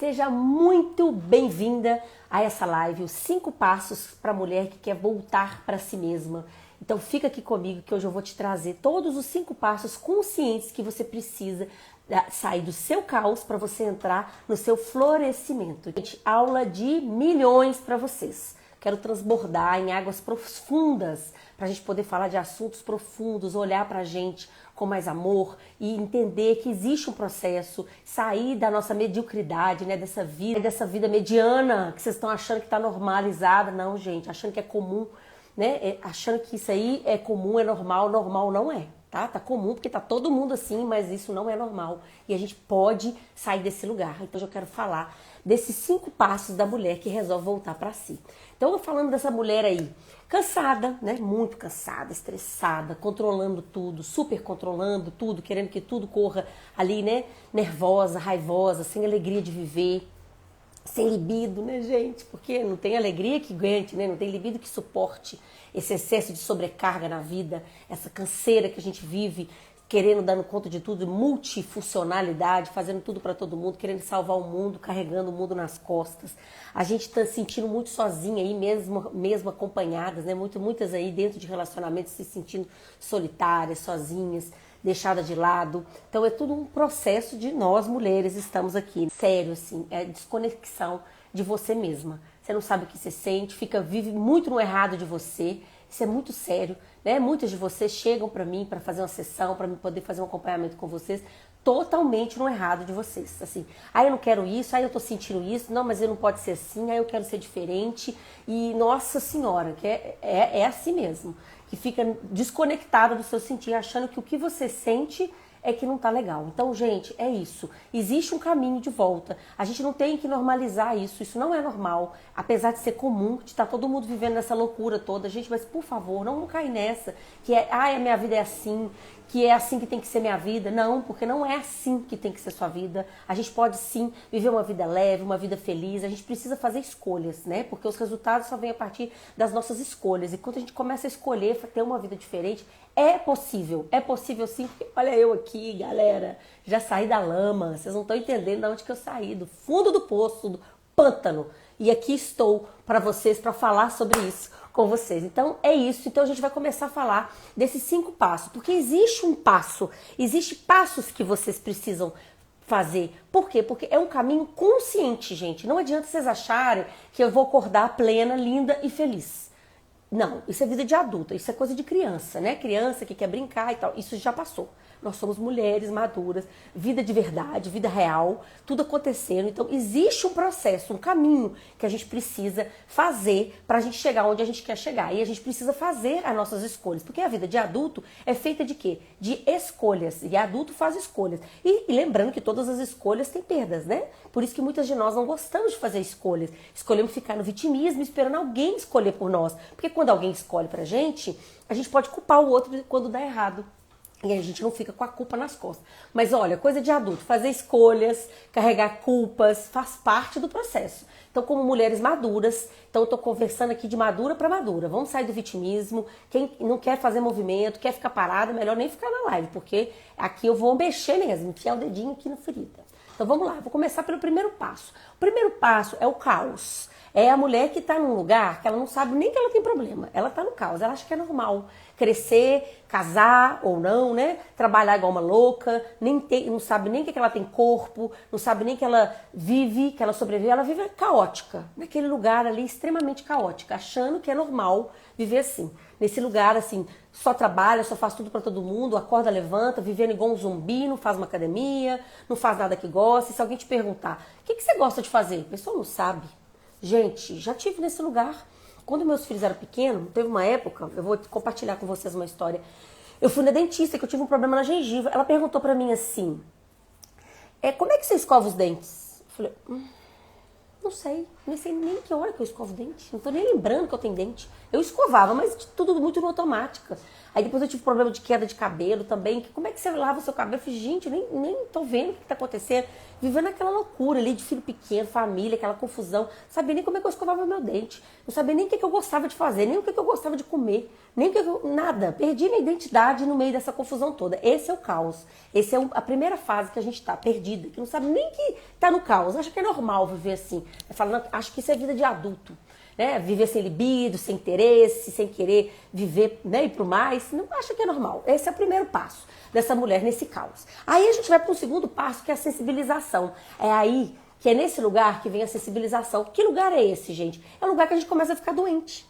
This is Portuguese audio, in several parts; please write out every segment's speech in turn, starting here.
Seja muito bem-vinda a essa live, os 5 passos para a mulher que quer voltar para si mesma. Então fica aqui comigo que hoje eu vou te trazer todos os 5 passos conscientes que você precisa sair do seu caos para você entrar no seu florescimento. Gente, aula de milhões para vocês. Quero transbordar em águas profundas para a gente poder falar de assuntos profundos, olhar para a gente com mais amor e entender que existe um processo, sair da nossa mediocridade, né, dessa vida mediana que vocês estão achando que está normalizada. Não, gente, achando que é comum, né, achando que isso aí é comum, é normal. Normal não é, tá? Tá comum porque tá todo mundo assim, mas isso não é normal e a gente pode sair desse lugar. Então eu quero falar desses 5 passos da mulher que resolve voltar para si. Então eu falando dessa mulher aí, cansada, né? Muito cansada, estressada, controlando tudo, super controlando tudo, querendo que tudo corra ali, né? Nervosa, raivosa, sem alegria de viver, sem libido, né, gente? Porque não tem alegria que aguente, né? Não tem libido que suporte esse excesso de sobrecarga na vida, essa canseira que a gente vive, querendo, dando conta de tudo, multifuncionalidade, fazendo tudo para todo mundo, querendo salvar o mundo, carregando o mundo nas costas. A gente está se sentindo muito sozinha aí, mesmo acompanhadas, né? Muitas aí dentro de relacionamentos se sentindo solitárias, sozinhas, deixadas de lado. Então é tudo um processo de nós mulheres estamos aqui. Sério, assim, é desconexão de você mesma. Você não sabe o que você sente, vive muito no errado de você. Isso é muito sério, né? Muitas de vocês chegam para mim para fazer uma sessão, para poder fazer um acompanhamento com vocês, totalmente no errado de vocês. Assim, eu não quero isso, eu tô sentindo isso, não, mas eu não pode ser assim, eu quero ser diferente. E nossa senhora, que é assim mesmo, que fica desconectada do seu sentir, achando que o que você sente é que não tá legal. Então, gente, é isso. Existe um caminho de volta. A gente não tem que normalizar isso. Isso não é normal. Apesar de ser comum, de estar todo mundo vivendo nessa loucura toda. Gente, mas por favor, não cair nessa. Que a minha vida é assim. Que é assim que tem que ser minha vida. Não, porque não é assim que tem que ser sua vida. A gente pode sim viver uma vida leve, uma vida feliz. A gente precisa fazer escolhas, né? Porque os resultados só vêm a partir das nossas escolhas. E quando a gente começa a escolher ter uma vida diferente, é possível sim, porque olha eu aqui, galera, já saí da lama, vocês não estão entendendo de onde que eu saí, do fundo do poço, do pântano, e aqui estou para vocês, para falar sobre isso com vocês. Então é isso, então a gente vai começar a falar desses 5 passos, porque existe um passo, existe passos que vocês precisam fazer. Por quê? Porque é um caminho consciente, gente, não adianta vocês acharem que eu vou acordar plena, linda e feliz. Não, isso é vida de adulta, isso é coisa de criança, né? Criança que quer brincar e tal, isso já passou. Nós somos mulheres maduras, vida de verdade, vida real, tudo acontecendo. Então existe um processo, um caminho que a gente precisa fazer para a gente chegar onde a gente quer chegar. E a gente precisa fazer as nossas escolhas, porque a vida de adulto é feita de quê? De escolhas, e adulto faz escolhas. E lembrando que todas as escolhas têm perdas, né? Por isso que muitas de nós não gostamos de fazer escolhas. Escolhemos ficar no vitimismo, esperando alguém escolher por nós. Porque quando alguém escolhe pra gente, a gente pode culpar o outro quando dá errado. E a gente não fica com a culpa nas costas. Mas olha, coisa de adulto, fazer escolhas, carregar culpas, faz parte do processo. Então, como mulheres maduras, então eu tô conversando aqui de madura para madura. Vamos sair do vitimismo. Quem não quer fazer movimento, quer ficar parada, melhor nem ficar na live, porque aqui eu vou mexer mesmo, enfiar o dedinho aqui na ferida. Então vamos lá, vou começar pelo primeiro passo. O primeiro passo é o caos. É a mulher que está num lugar que ela não sabe nem que ela tem problema. Ela está no caos, ela acha que é normal. Crescer, casar ou não, né? Trabalhar igual uma louca, não sabe nem que ela tem corpo, não sabe nem que ela vive, que ela sobrevive. Ela vive caótica, naquele lugar ali extremamente caótica, achando que é normal viver assim. Nesse lugar, assim, só trabalha, só faz tudo para todo mundo, acorda, levanta, vivendo igual um zumbi, não faz uma academia, não faz nada que gosta. E se alguém te perguntar, o que você gosta de fazer? A pessoa não sabe. Gente, já tive nesse lugar. Quando meus filhos eram pequenos, teve uma época, eu vou compartilhar com vocês uma história. Eu fui na dentista, que eu tive um problema na gengiva. Ela perguntou pra mim assim, como é que você escova os dentes? Eu falei, não sei. Não sei nem que hora que eu escovo o dente. Não tô nem lembrando que eu tenho dente. Eu escovava, mas tudo muito no automática. Aí depois eu tive problema de queda de cabelo também. Como é que você lava o seu cabelo? Eu falei, gente, eu nem tô vendo o que tá acontecendo. Vivendo aquela loucura ali de filho pequeno, família, aquela confusão. Não sabia nem como é que eu escovava meu dente. Não sabia nem o que eu gostava de fazer, nem o que eu gostava de comer. Nem o que nada. Perdi minha identidade no meio dessa confusão toda. Esse é o caos. Essa é a primeira fase que a gente tá, perdida. Que não sabe nem que tá no caos. Acha que é normal viver assim. Falando, acho que isso é vida de adulto. Né? Viver sem libido, sem interesse, sem querer viver, né, ir pro mais, não acha que é normal. Esse é o primeiro passo dessa mulher nesse caos. Aí a gente vai para o segundo passo, que é a sensibilização. É aí que é nesse lugar que vem a sensibilização. Que lugar é esse, gente? É o lugar que a gente começa a ficar doente.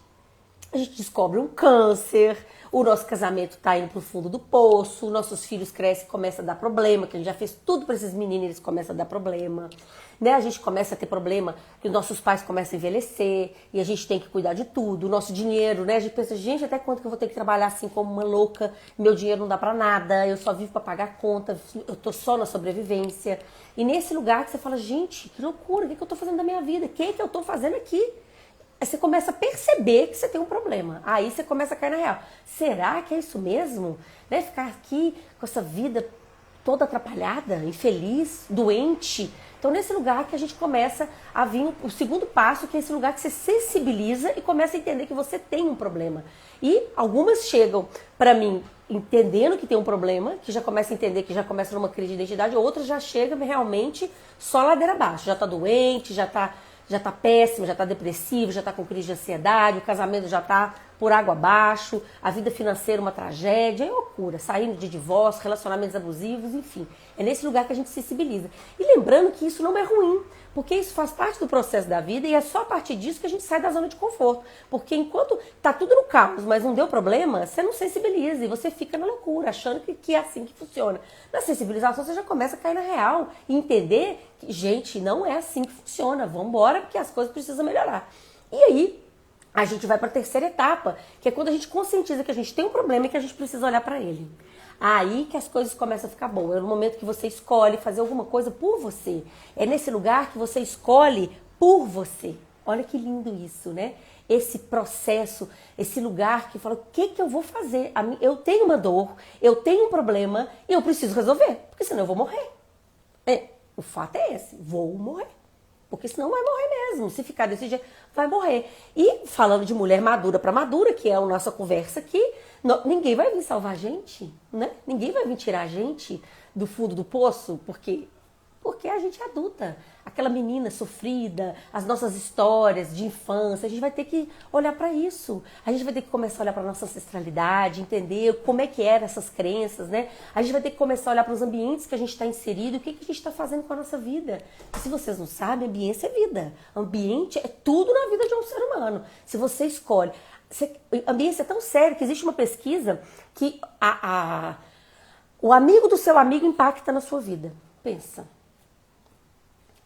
A gente descobre um câncer, o nosso casamento tá indo pro fundo do poço, nossos filhos crescem e começam a dar problema, que a gente já fez tudo para esses meninos, eles começam a dar problema. Né? A gente começa a ter problema, que os nossos pais começam a envelhecer e a gente tem que cuidar de tudo. O nosso dinheiro, né? A gente pensa, gente, até quanto que eu vou ter que trabalhar assim como uma louca? Meu dinheiro não dá para nada, eu só vivo para pagar conta, eu tô só na sobrevivência. E nesse lugar que você fala, gente, que loucura, o que eu tô fazendo da minha vida? O que eu tô fazendo aqui? Aí você começa a perceber que você tem um problema. Aí você começa a cair na real. Será que é isso mesmo? Né? Ficar aqui com essa vida toda atrapalhada, infeliz, doente. Então, nesse lugar que a gente começa a vir o segundo passo, que é esse lugar que você sensibiliza e começa a entender que você tem um problema. E algumas chegam para mim entendendo que tem um problema, que já começa a entender que já começa numa crise de identidade, outras já chegam realmente só ladeira abaixo. Já tá doente, já tá péssimo, já tá depressivo, já tá com crise de ansiedade, o casamento já tá por água abaixo, a vida financeira uma tragédia, é loucura, saindo de divórcio, relacionamentos abusivos, enfim. É nesse lugar que a gente se sensibiliza. E lembrando que isso não é ruim, porque isso faz parte do processo da vida e é só a partir disso que a gente sai da zona de conforto. Porque enquanto tá tudo no caos, mas não deu problema, você não sensibiliza e você fica na loucura, achando que é assim que funciona. Na sensibilização você já começa a cair na real e entender que, gente, não é assim que funciona, vamos embora porque as coisas precisam melhorar. E aí, a gente vai para a terceira etapa, que é quando a gente conscientiza que a gente tem um problema e que a gente precisa olhar para ele. Aí que as coisas começam a ficar boas. É no momento que você escolhe fazer alguma coisa por você. É nesse lugar que você escolhe por você. Olha que lindo isso, né? Esse processo, esse lugar que fala, o que eu vou fazer? Eu tenho uma dor, eu tenho um problema e eu preciso resolver, porque senão eu vou morrer. O fato é esse, vou morrer. Porque senão vai morrer mesmo. Se ficar desse jeito, vai morrer. E falando de mulher madura para madura, que é a nossa conversa aqui, ninguém vai vir salvar a gente, né? Ninguém vai vir tirar a gente do fundo do poço, porque a gente é adulta. Aquela menina sofrida, as nossas histórias de infância, a gente vai ter que olhar para isso. A gente vai ter que começar a olhar para a nossa ancestralidade, entender como é que eram essas crenças, né? A gente vai ter que começar a olhar para os ambientes que a gente está inserido, o que a gente está fazendo com a nossa vida. E se vocês não sabem, ambiente é vida. Ambiente é tudo na vida de um ser humano. Se você escolhe... Ambiente é tão sério que existe uma pesquisa que o amigo do seu amigo impacta na sua vida. Pensa.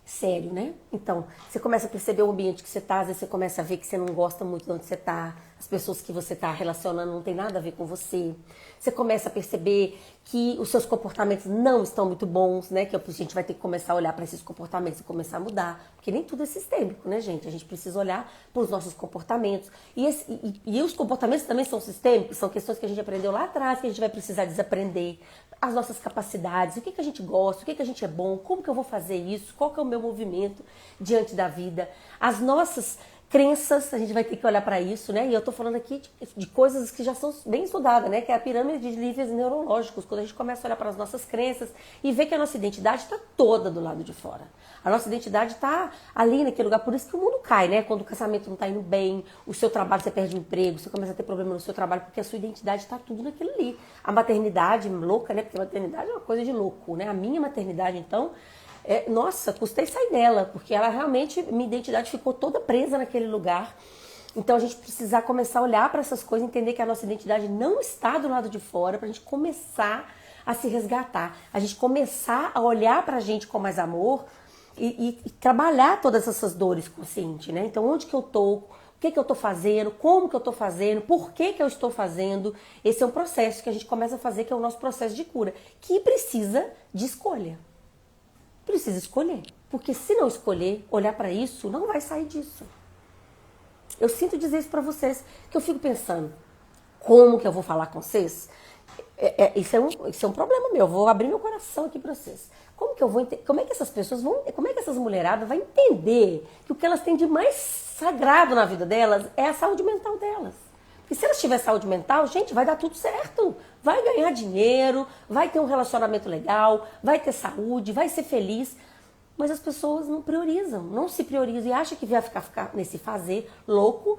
Sério, né? Então, você começa a perceber o ambiente que você está, às vezes você começa a ver que você não gosta muito de onde você está, as pessoas que você está relacionando não tem nada a ver com você. Você começa a perceber que os seus comportamentos não estão muito bons, né? Que a gente vai ter que começar a olhar para esses comportamentos e começar a mudar. Porque nem tudo é sistêmico, né, gente? A gente precisa olhar para os nossos comportamentos. E os comportamentos também são sistêmicos, são questões que a gente aprendeu lá atrás, que a gente vai precisar desaprender. As nossas capacidades, o que a gente gosta, o que a gente é bom, como que eu vou fazer isso, qual que é o meu movimento diante da vida. As nossas crenças, a gente vai ter que olhar para isso, né? E eu tô falando aqui de coisas que já são bem estudadas, né? Que é a pirâmide de níveis neurológicos, quando a gente começa a olhar para as nossas crenças e ver que a nossa identidade está toda do lado de fora. A nossa identidade está ali naquele lugar, por isso que o mundo cai, né? Quando o casamento não está indo bem, o seu trabalho, você perde o emprego, você começa a ter problema no seu trabalho, porque a sua identidade está tudo naquilo ali. A maternidade, louca, né? Porque a maternidade é uma coisa de louco, né? A minha maternidade, então... nossa, custei sair dela, porque ela realmente, minha identidade ficou toda presa naquele lugar. Então a gente precisa começar a olhar para essas coisas, entender que a nossa identidade não está do lado de fora, para a gente começar a se resgatar, a gente começar a olhar para a gente com mais amor e trabalhar todas essas dores consciente, né? Então onde que eu tô? O que eu estou fazendo? Como que eu estou fazendo? Por que eu estou fazendo? Esse é um processo que a gente começa a fazer, que é o nosso processo de cura, que precisa de escolha. Precisa escolher. Porque se não escolher olhar para isso, não vai sair disso. Eu sinto dizer isso para vocês, que eu fico pensando, como que eu vou falar com vocês? Isso é um problema meu, eu vou abrir meu coração aqui para vocês. Como que eu vou como é que essas pessoas vão, como é que essas mulheradas vão entender que o que elas têm de mais sagrado na vida delas é a saúde mental delas? Porque se elas tiverem saúde mental, gente, vai dar tudo certo. Vai ganhar dinheiro, vai ter um relacionamento legal, vai ter saúde, vai ser feliz. Mas as pessoas não priorizam, não se priorizam e acham que vai ficar nesse fazer louco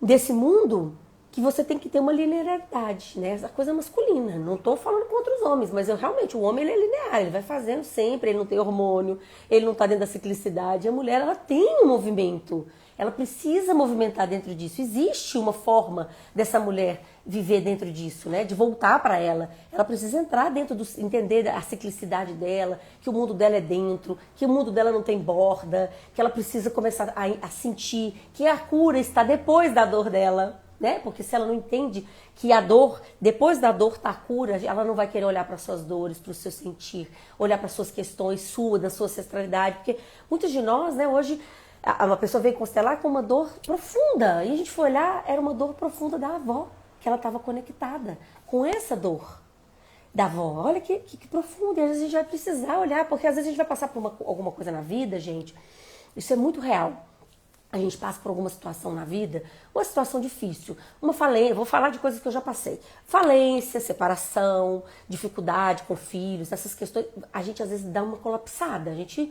desse mundo que você tem que ter uma linearidade, né? Essa coisa masculina. Não estou falando contra os homens, mas realmente o homem ele é linear, ele vai fazendo sempre, ele não tem hormônio, ele não está dentro da ciclicidade. A mulher ela tem um movimento, ela precisa movimentar dentro disso. Existe uma forma dessa mulher viver dentro disso, né? De voltar para ela. Ela precisa entrar dentro entender a ciclicidade dela, que o mundo dela é dentro, que o mundo dela não tem borda, que ela precisa começar a sentir que a cura está depois da dor dela. Né? Porque se ela não entende que a dor, depois da dor está a cura, ela não vai querer olhar para suas dores, para o seu sentir, olhar para suas questões suas, da sua ancestralidade, porque muitos de nós, né, hoje, uma pessoa veio constelar com uma dor profunda, e a gente foi olhar, era uma dor profunda da avó, que ela estava conectada com essa dor da avó. Olha que profundo, e às vezes a gente vai precisar olhar, porque às vezes a gente vai passar por alguma coisa na vida, gente, isso é muito real. A gente passa por alguma situação na vida, uma situação difícil, uma falência, vou falar de coisas que eu já passei. Falência, separação, dificuldade com filhos, essas questões, a gente às vezes dá uma colapsada, a gente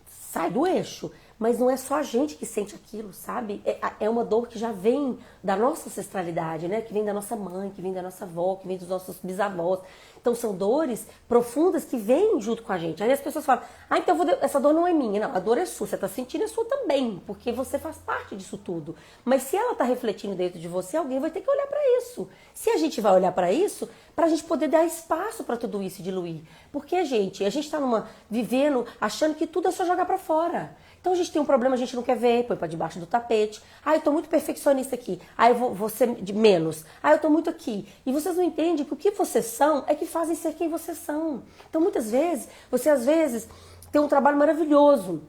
sai do eixo, mas não é só a gente que sente aquilo, sabe? É uma dor que já vem da nossa ancestralidade, né? Que vem da nossa mãe, que vem da nossa avó, que vem dos nossos bisavós. Então são dores profundas que vêm junto com a gente. Aí as pessoas falam, então essa dor não é minha. Não, a dor é sua, você está sentindo é sua também, porque você faz parte disso tudo. Mas se ela está refletindo dentro de você, alguém vai ter que olhar para isso. Se a gente vai olhar para isso, para a gente poder dar espaço para tudo isso diluir. Porque, gente, a gente está vivendo, achando que tudo é só jogar para fora. Então a gente tem um problema, a gente não quer ver, põe para debaixo do tapete. Eu tô muito perfeccionista aqui. Eu vou ser de menos. Eu tô muito aqui. E vocês não entendem que o que vocês são é que fazem ser quem vocês são. Então muitas vezes, você às vezes tem um trabalho maravilhoso.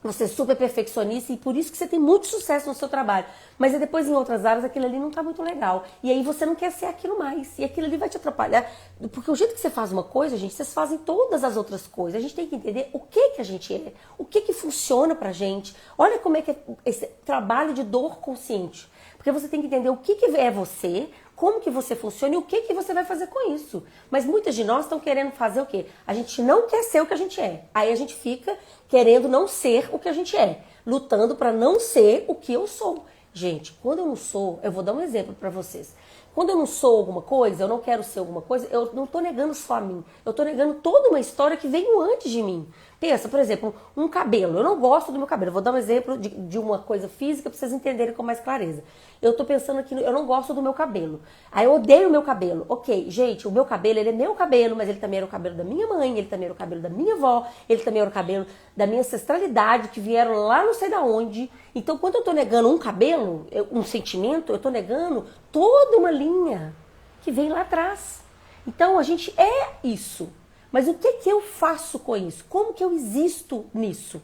Você é super perfeccionista e por isso que você tem muito sucesso no seu trabalho. Mas depois em outras áreas aquilo ali não está muito legal. E aí você não quer ser aquilo mais. E aquilo ali vai te atrapalhar. Porque o jeito que você faz uma coisa, gente, vocês fazem todas as outras coisas. A gente tem que entender o que a gente é. O que funciona pra gente. Olha como é que é esse trabalho de dor consciente. Porque você tem que entender o que é você, como que você funciona e o que você vai fazer com isso. Mas muitas de nós estão querendo fazer o quê? A gente não quer ser o que a gente é. Aí a gente fica querendo não ser o que a gente é. Lutando para não ser o que eu sou. Gente, quando eu não sou, eu vou dar um exemplo para vocês. Quando eu não sou alguma coisa, eu não quero ser alguma coisa, eu não estou negando só a mim. Eu estou negando toda uma história que veio antes de mim. Pensa, por exemplo, um cabelo. Eu não gosto do meu cabelo. Eu vou dar um exemplo de uma coisa física para vocês entenderem com mais clareza. Eu tô pensando aqui, eu não gosto do meu cabelo. Aí eu odeio o meu cabelo. Ok, gente, o meu cabelo, ele é meu cabelo, mas ele também era o cabelo da minha mãe, ele também era o cabelo da minha avó, ele também era o cabelo da minha ancestralidade, que vieram lá não sei da onde. Então, quando eu tô negando um cabelo, um sentimento, eu tô negando toda uma linha que vem lá atrás. Então, a gente é isso. Mas o que eu faço com isso? Como que eu existo nisso?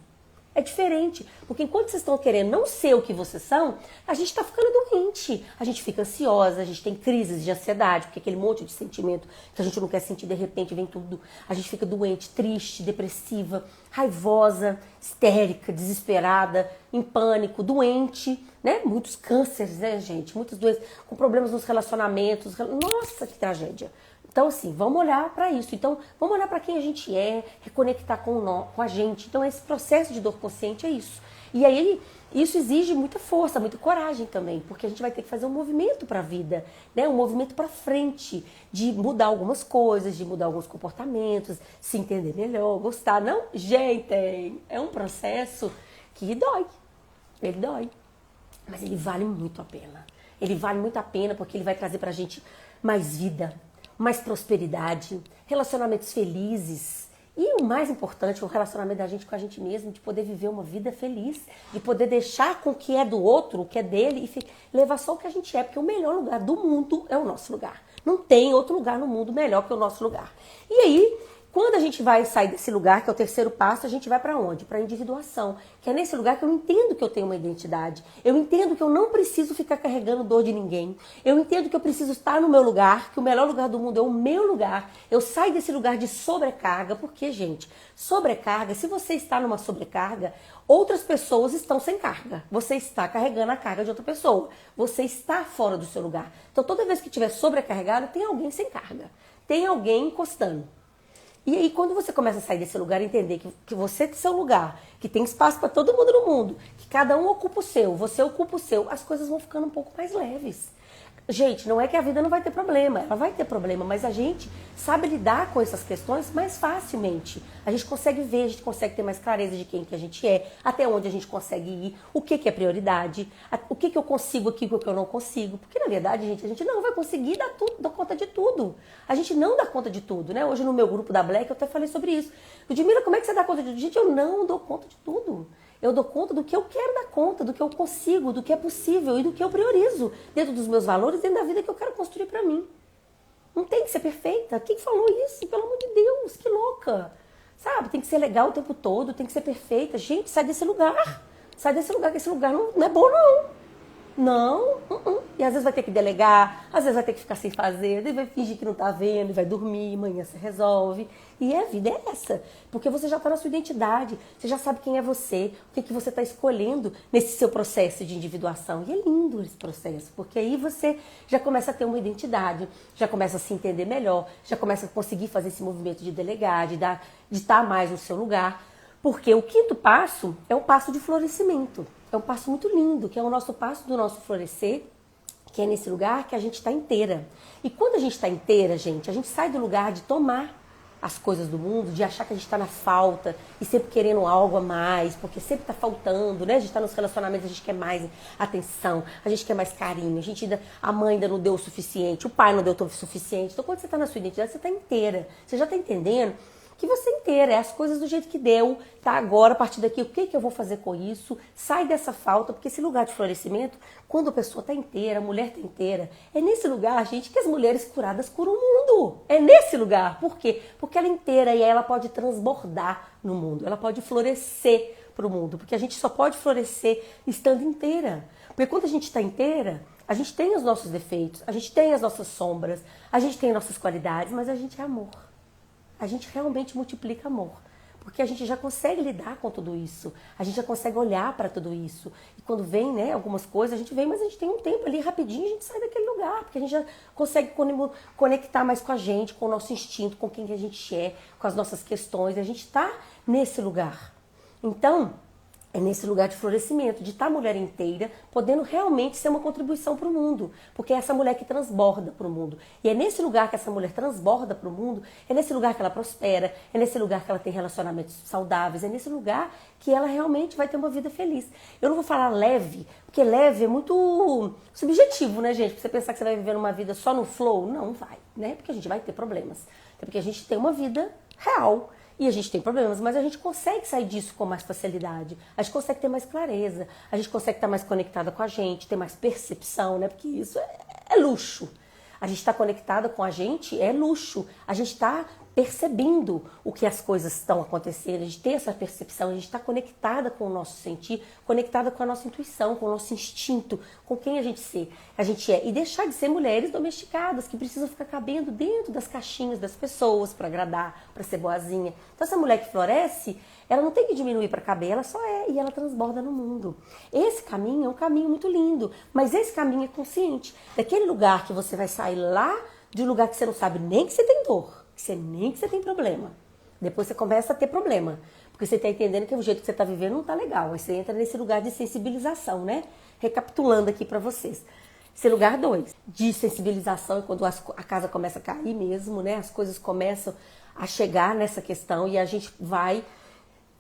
É diferente, porque enquanto vocês estão querendo não ser o que vocês são, a gente está ficando doente, a gente fica ansiosa, a gente tem crises de ansiedade, porque aquele monte de sentimento que a gente não quer sentir, de repente vem tudo, a gente fica doente, triste, depressiva, raivosa, histérica, desesperada, em pânico, doente, né? Muitos cânceres, né, gente? Muitas doenças, com problemas nos relacionamentos, nossa, que tragédia. Então, assim, vamos olhar para isso. Então, vamos olhar para quem a gente é, reconectar com a gente. Então, esse processo de dor consciente é isso. E aí, isso exige muita força, muita coragem também, porque a gente vai ter que fazer um movimento para a vida, né? Um movimento para frente, de mudar algumas coisas, de mudar alguns comportamentos, se entender melhor, gostar. Não, gente, é um processo que dói. Ele dói. Mas ele vale muito a pena. Ele vale muito a pena porque ele vai trazer para a gente mais vida, mais prosperidade, relacionamentos felizes e o mais importante, o relacionamento da gente com a gente mesmo, de poder viver uma vida feliz, de poder deixar com o que é do outro, o que é dele e levar só o que a gente é, porque o melhor lugar do mundo é o nosso lugar. Não tem outro lugar no mundo melhor que o nosso lugar. E aí, Quando a gente vai sair desse lugar, que é o terceiro passo, a gente vai para onde? Para a individuação, que é nesse lugar que eu entendo que eu tenho uma identidade. Eu entendo que eu não preciso ficar carregando dor de ninguém. Eu entendo que eu preciso estar no meu lugar, que o melhor lugar do mundo é o meu lugar. Eu saio desse lugar de sobrecarga, porque, gente, sobrecarga, se você está numa sobrecarga, outras pessoas estão sem carga. Você está carregando a carga de outra pessoa. Você está fora do seu lugar. Então, toda vez que estiver sobrecarregado, tem alguém sem carga. Tem alguém encostando. E aí, quando você começa a sair desse lugar, entender que você tem seu lugar, que tem espaço para todo mundo no mundo, que cada um ocupa o seu, você ocupa o seu, as coisas vão ficando um pouco mais leves. Gente, não é que a vida não vai ter problema, ela vai ter problema, mas a gente sabe lidar com essas questões mais facilmente. A gente consegue ver, a gente consegue ter mais clareza de quem que a gente é, até onde a gente consegue ir, o que que é prioridade, o que que eu consigo aqui, o que eu não consigo. Porque, na verdade, gente, a gente não vai conseguir dar conta de tudo. A gente não dá conta de tudo, né? Hoje no meu grupo da Black eu até falei sobre isso. Ludmila, como é que você dá conta de tudo? Gente, eu não dou conta de tudo. Eu dou conta do que eu quero dar conta, do que eu consigo, do que é possível e do que eu priorizo dentro dos meus valores, dentro da vida que eu quero construir pra mim. Não tem que ser perfeita. Quem falou isso? Pelo amor de Deus, que louca. Sabe, tem que ser legal o tempo todo, tem que ser perfeita. Gente, sai desse lugar. Sai desse lugar, que esse lugar não é bom não. Não, E às vezes vai ter que delegar, às vezes vai ter que ficar sem fazer, daí vai fingir que não tá vendo, vai dormir, amanhã se resolve. E a vida é essa, porque você já tá na sua identidade, você já sabe quem é você, o que, que você tá escolhendo nesse seu processo de individuação. E é lindo esse processo, porque aí você já começa a ter uma identidade, já começa a se entender melhor, já começa a conseguir fazer esse movimento de delegar, de estar mais no seu lugar. Porque o quinto passo é o passo de florescimento. É um passo muito lindo, que é o nosso passo do nosso florescer, que é nesse lugar que a gente está inteira. E quando a gente está inteira, gente, a gente sai do lugar de tomar as coisas do mundo, de achar que a gente está na falta e sempre querendo algo a mais, porque sempre está faltando, né? A gente está nos relacionamentos, a gente quer mais atenção, a gente quer mais carinho, a mãe ainda não deu o suficiente, o pai não deu o suficiente. Então, quando você está na sua identidade, você está inteira. Você já está entendendo que você inteira, é as coisas do jeito que deu, tá? Agora, a partir daqui, o que que eu vou fazer com isso? Sai dessa falta, porque esse lugar de florescimento, quando a pessoa tá inteira, a mulher tá inteira, é nesse lugar, gente, que as mulheres curadas curam o mundo. É nesse lugar. Por quê? Porque ela é inteira e aí ela pode transbordar no mundo, ela pode florescer pro mundo, porque a gente só pode florescer estando inteira. Porque quando a gente está inteira, a gente tem os nossos defeitos, a gente tem as nossas sombras, a gente tem as nossas qualidades, mas a gente é amor. A gente realmente multiplica amor, porque a gente já consegue lidar com tudo isso, a gente já consegue olhar para tudo isso. E quando vem, né, algumas coisas, a gente vem, mas a gente tem um tempo ali, rapidinho, a gente sai daquele lugar, porque a gente já consegue conectar mais com a gente, com o nosso instinto, com quem que a gente é, com as nossas questões, a gente está nesse lugar. Então, é nesse lugar de florescimento, de estar a mulher inteira, podendo realmente ser uma contribuição para o mundo. Porque é essa mulher que transborda para o mundo. E é nesse lugar que essa mulher transborda para o mundo, é nesse lugar que ela prospera, é nesse lugar que ela tem relacionamentos saudáveis, é nesse lugar que ela realmente vai ter uma vida feliz. Eu não vou falar leve, porque leve é muito subjetivo, né, gente? Você pensar que você vai viver uma vida só no flow, não vai, né? Porque a gente vai ter problemas. Até porque a gente tem uma vida real. E a gente tem problemas, mas a gente consegue sair disso com mais facilidade. A gente consegue ter mais clareza, a gente consegue estar mais conectada com a gente, ter mais percepção, né? Porque isso é luxo. A gente está conectada com a gente é luxo. A gente está percebendo o que as coisas estão acontecendo, a gente tem essa percepção, a gente está conectada com o nosso sentir, conectada com a nossa intuição, com o nosso instinto, com quem a gente é. E deixar de ser mulheres domesticadas, que precisam ficar cabendo dentro das caixinhas das pessoas para agradar, para ser boazinha. Então essa mulher que floresce, ela não tem que diminuir para caber, ela só é e ela transborda no mundo. Esse caminho é um caminho muito lindo, mas esse caminho é consciente. Daquele lugar que você vai sair lá, de um lugar que você não sabe nem que você tem dor, nem que você tem problema. Depois você começa a ter problema, porque você está entendendo que o jeito que você está vivendo não está legal. Aí você entra nesse lugar de sensibilização, né? Recapitulando aqui para vocês. Esse lugar 2, de sensibilização, é quando a casa começa a cair mesmo, né? As coisas começam a chegar nessa questão e a gente vai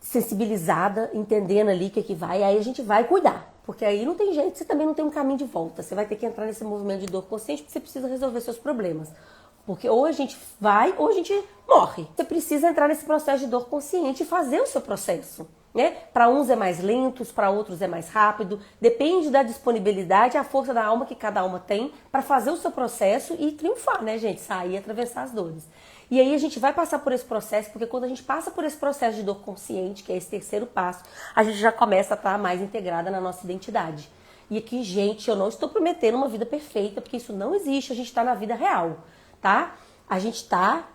sensibilizada, entendendo ali o que vai, aí a gente vai cuidar. Porque aí não tem jeito, você também não tem um caminho de volta. Você vai ter que entrar nesse movimento de dor consciente porque você precisa resolver seus problemas. Porque ou a gente vai ou a gente morre. Você precisa entrar nesse processo de dor consciente e fazer o seu processo, né? Para uns é mais lento, para outros é mais rápido. Depende da disponibilidade e a força da alma que cada alma tem para fazer o seu processo e triunfar, né, gente? Sair e atravessar as dores. E aí a gente vai passar por esse processo, porque quando a gente passa por esse processo de dor consciente, que é esse terceiro passo, a gente já começa a estar mais integrada na nossa identidade. E aqui, gente, eu não estou prometendo uma vida perfeita, porque isso não existe, a gente está na vida real, tá? A gente está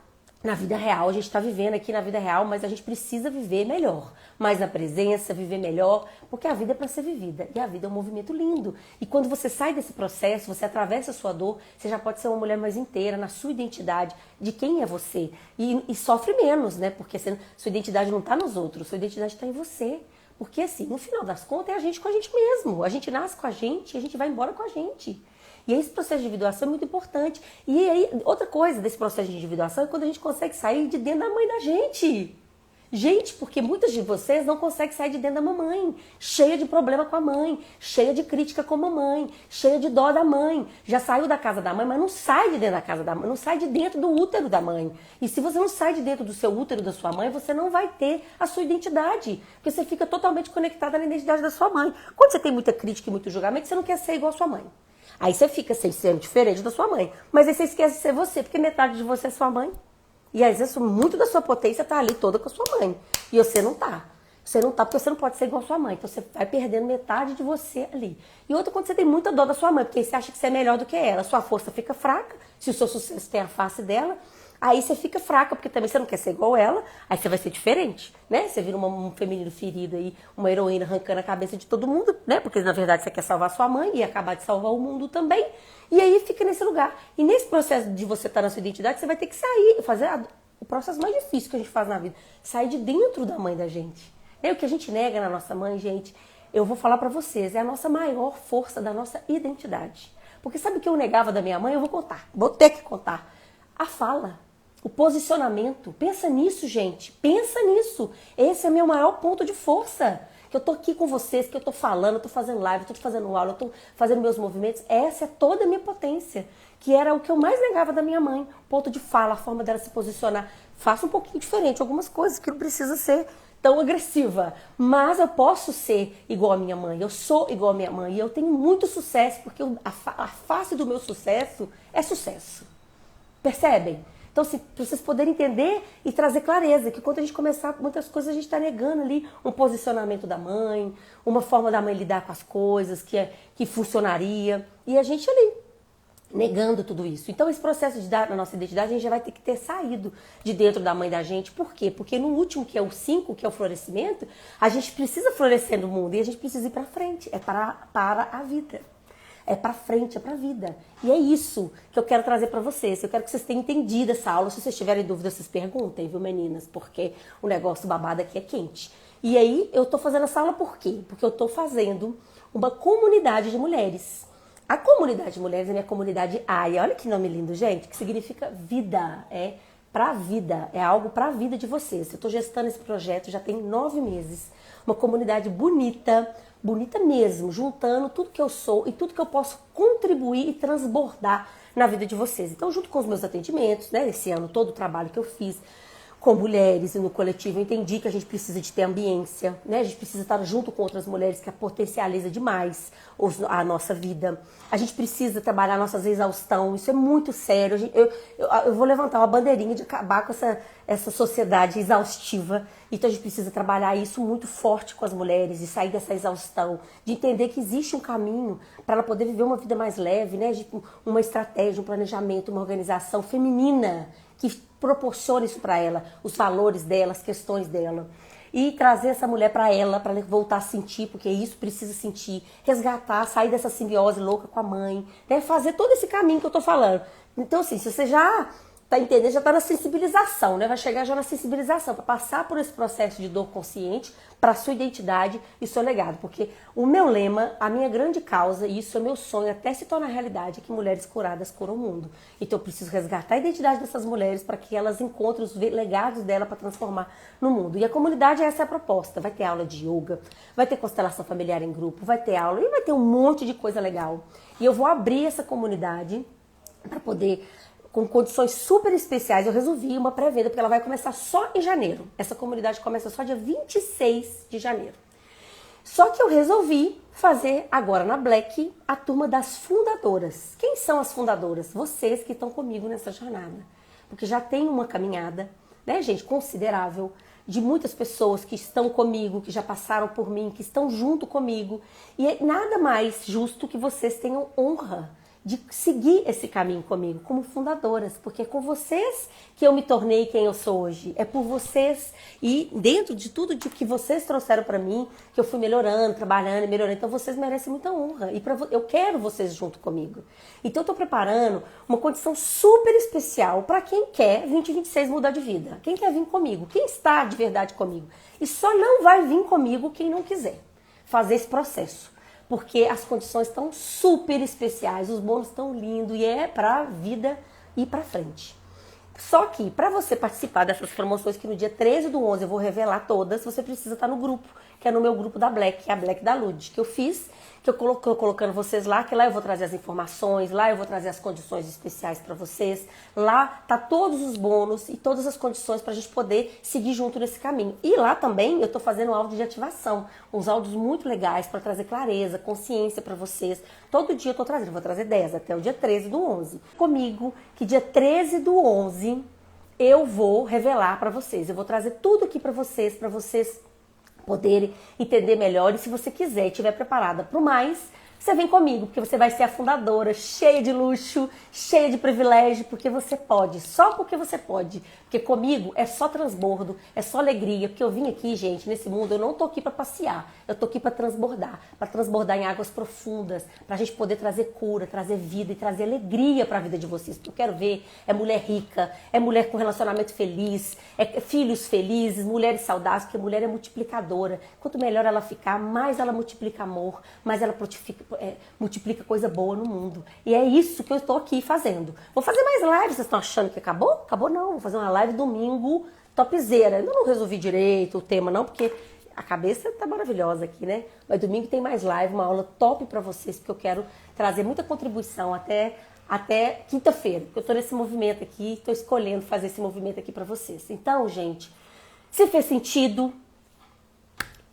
na vida real, a gente está vivendo aqui na vida real, mas a gente precisa viver melhor, mais na presença, viver melhor, porque a vida é para ser vivida, e a vida é um movimento lindo. E quando você sai desse processo, você atravessa a sua dor, você já pode ser uma mulher mais inteira, na sua identidade, de quem é você, e sofre menos, né? Porque sua identidade não está nos outros, sua identidade está em você. Porque assim, no final das contas, é a gente com a gente mesmo, a gente nasce com a gente e a gente vai embora com a gente. E esse processo de individuação é muito importante. E aí, outra coisa desse processo de individuação é quando a gente consegue sair de dentro da mãe da gente. Gente, porque muitas de vocês não conseguem sair de dentro da mamãe, cheia de problema com a mãe, cheia de crítica com a mamãe, cheia de dó da mãe. Já saiu da casa da mãe, mas não sai de dentro da casa da mãe, não sai de dentro do útero da mãe. E se você não sai de dentro do seu útero da sua mãe, você não vai ter a sua identidade, porque você fica totalmente conectada na identidade da sua mãe. Quando você tem muita crítica e muito julgamento, você não quer ser igual a sua mãe. Aí você fica sendo diferente da sua mãe, mas aí você esquece de ser você, porque metade de você é sua mãe. E às vezes muito da sua potência tá ali toda com a sua mãe. E você não tá. Você não tá porque você não pode ser igual a sua mãe. Então você vai perdendo metade de você ali. E outra, quando você tem muita dor da sua mãe, porque você acha que você é melhor do que ela. A sua força fica fraca, se o seu sucesso tem a face dela. Aí você fica fraca, porque também você não quer ser igual ela. Aí você vai ser diferente, né? Você vira um feminino ferido aí, uma heroína arrancando a cabeça de todo mundo, né? Porque na verdade você quer salvar sua mãe e acabar de salvar o mundo também. E aí fica nesse lugar. E nesse processo de você estar na sua identidade, você vai ter que sair, fazer o processo mais difícil que a gente faz na vida. Sair de dentro da mãe da gente. O que a gente nega na nossa mãe, gente, eu vou falar pra vocês, é a nossa maior força da nossa identidade. Porque sabe o que eu negava da minha mãe? Eu vou contar, vou ter que contar. A fala. O posicionamento. Pensa nisso, gente. Pensa nisso. Esse é meu maior ponto de força. Que eu tô aqui com vocês, que eu tô falando, eu tô fazendo live, eu tô fazendo aula, eu tô fazendo meus movimentos. Essa é toda a minha potência. Que era o que eu mais negava da minha mãe. Ponto de fala, a forma dela se posicionar. Faça um pouquinho diferente. Algumas coisas que não precisa ser tão agressiva. Mas eu posso ser igual a minha mãe. Eu sou igual a minha mãe. E eu tenho muito sucesso, porque a face do meu sucesso é sucesso. Percebem? Então, para vocês poderem entender e trazer clareza, que quando a gente começar, muitas coisas a gente está negando ali um posicionamento da mãe, uma forma da mãe lidar com as coisas que funcionaria, e a gente ali negando tudo isso. Então, esse processo de dar na nossa identidade, a gente já vai ter que ter saído de dentro da mãe da gente. Por quê? Porque no último, que é o 5, que é o florescimento, a gente precisa florescer no mundo e a gente precisa ir para frente, é para a vida. É pra frente, é pra vida. E é isso que eu quero trazer pra vocês. Eu quero que vocês tenham entendido essa aula. Se vocês tiverem dúvida, vocês perguntem, viu, meninas? Porque o negócio babado aqui é quente. E aí, eu tô fazendo essa aula por quê? Porque eu tô fazendo uma comunidade de mulheres. A comunidade de mulheres é minha comunidade AIA. Olha que nome lindo, gente, que significa vida. É pra vida. É algo pra vida de vocês. Eu tô gestando esse projeto já tem 9 meses. Uma comunidade bonita, bonita mesmo, juntando tudo que eu sou e tudo que eu posso contribuir e transbordar na vida de vocês. Então, junto com os meus atendimentos, né, esse ano, todo o trabalho que eu fiz com mulheres e no coletivo, eu entendi que a gente precisa de ter ambiência, né? A gente precisa estar junto com outras mulheres que potencializa demais a nossa vida. A gente precisa trabalhar nossas exaustão, isso é muito sério. Eu vou levantar uma bandeirinha de acabar com essa sociedade exaustiva. Então a gente precisa trabalhar isso muito forte com as mulheres, de sair dessa exaustão, de entender que existe um caminho para ela poder viver uma vida mais leve, né? Uma estratégia, um planejamento, uma organização feminina que proporcione isso para ela, os valores dela, as questões dela. E trazer essa mulher para ela voltar a sentir, porque isso precisa sentir, resgatar, sair dessa simbiose louca com a mãe, né? Fazer todo esse caminho que eu tô falando. Então, assim, se você já tá entendendo, já tá na sensibilização, né? Vai chegar já na sensibilização, para passar por esse processo de dor consciente, para sua identidade e seu legado. Porque o meu lema, a minha grande causa, e isso é meu sonho até se tornar realidade, é que mulheres curadas curam o mundo. Então eu preciso resgatar a identidade dessas mulheres para que elas encontrem os legados dela para transformar no mundo. E a comunidade, essa é a proposta. Vai ter aula de yoga, vai ter constelação familiar em grupo, vai ter aula e vai ter um monte de coisa legal. E eu vou abrir essa comunidade para poder, com condições super especiais, eu resolvi uma pré-venda, porque ela vai começar só em janeiro. Essa comunidade começa só dia 26 de janeiro. Só que eu resolvi fazer agora na Black a turma das fundadoras. Quem são as fundadoras? Vocês que estão comigo nessa jornada. porque já tem uma caminhada, né, gente, considerável, de muitas pessoas que estão comigo, que já passaram por mim, que estão junto comigo. E é nada mais justo que vocês tenham honra de seguir esse caminho comigo, como fundadoras, porque é com vocês que eu me tornei quem eu sou hoje. É por vocês e dentro de tudo de que vocês trouxeram para mim, que eu fui melhorando, trabalhando e melhorando. Então vocês merecem muita honra e eu quero vocês junto comigo. Então eu tô preparando uma condição super especial para quem quer 2026 mudar de vida. Quem quer vir comigo, quem está de verdade comigo. E só não vai vir comigo quem não quiser fazer esse processo. Porque as condições estão super especiais, os bônus estão lindos e é pra vida ir pra frente. Só que para você participar dessas promoções, que no dia 13/11 eu vou revelar todas, você precisa estar no grupo, que é no meu grupo da Black, que é a Black da Lud, que eu fiz, que eu colocando vocês lá, que lá eu vou trazer as informações, lá eu vou trazer as condições especiais para vocês, lá tá todos os bônus e todas as condições para a gente poder seguir junto nesse caminho. E lá também eu tô fazendo um áudio de ativação, uns áudios muito legais para trazer clareza, consciência para vocês. Todo dia eu tô trazendo, vou trazer 10 até o dia 13/11. Comigo, que dia 13/11 eu vou revelar para vocês, eu vou trazer tudo aqui para vocês poderem entender melhor. E se você quiser e estiver preparada para o mais, você vem comigo, porque você vai ser a fundadora, cheia de luxo, cheia de privilégio, porque você pode, só porque você pode. Porque comigo é só transbordo, é só alegria, porque eu vim aqui, gente, nesse mundo, eu não tô aqui para passear, eu tô aqui para transbordar em águas profundas, pra gente poder trazer cura, trazer vida e trazer alegria para a vida de vocês. Porque eu quero ver é mulher rica, é mulher com relacionamento feliz, é filhos felizes, mulheres saudáveis, porque mulher é multiplicadora. Quanto melhor ela ficar, mais ela multiplica amor, mais ela multiplica coisa boa no mundo. E é isso que eu estou aqui fazendo. Vou fazer mais lives, vocês estão achando que acabou? Acabou não, vou fazer uma live domingo topzera. Ainda não resolvi direito o tema não, porque a cabeça tá maravilhosa aqui, né? Mas domingo tem mais live, uma aula top pra vocês, porque eu quero trazer muita contribuição até quinta-feira. Eu tô nesse movimento aqui, tô escolhendo fazer esse movimento aqui pra vocês. Então, gente, se fez sentido,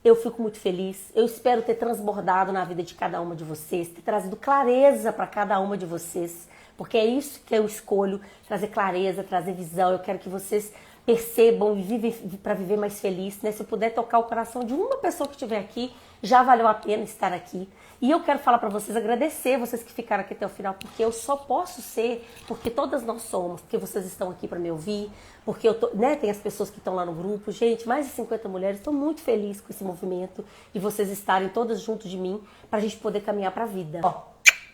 eu fico muito feliz. Eu espero ter transbordado na vida de cada uma de vocês, ter trazido clareza para cada uma de vocês, porque é isso que eu escolho, trazer clareza, trazer visão. Eu quero que vocês percebam e vivem para viver mais feliz, né? Se eu puder tocar o coração de uma pessoa que estiver aqui, já valeu a pena estar aqui. E eu quero falar para vocês, agradecer vocês que ficaram aqui até o final, porque eu só posso ser, porque todas nós somos, porque vocês estão aqui para me ouvir, porque eu tô, né, tem as pessoas que estão lá no grupo. Gente, mais de 50 mulheres, estou muito feliz com esse movimento e vocês estarem todas junto de mim para a gente poder caminhar para a vida. Ó,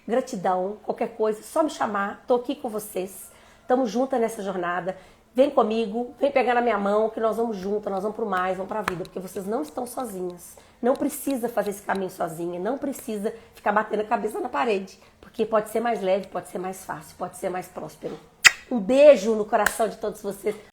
gratidão, qualquer coisa, só me chamar, tô aqui com vocês, estamos juntas nessa jornada. Vem comigo, vem pegar na minha mão, que nós vamos juntas, nós vamos pro mais, vamos pra vida, porque vocês não estão sozinhas. Não precisa fazer esse caminho sozinha, não precisa ficar batendo a cabeça na parede, porque pode ser mais leve, pode ser mais fácil, pode ser mais próspero. Um beijo no coração de todos vocês.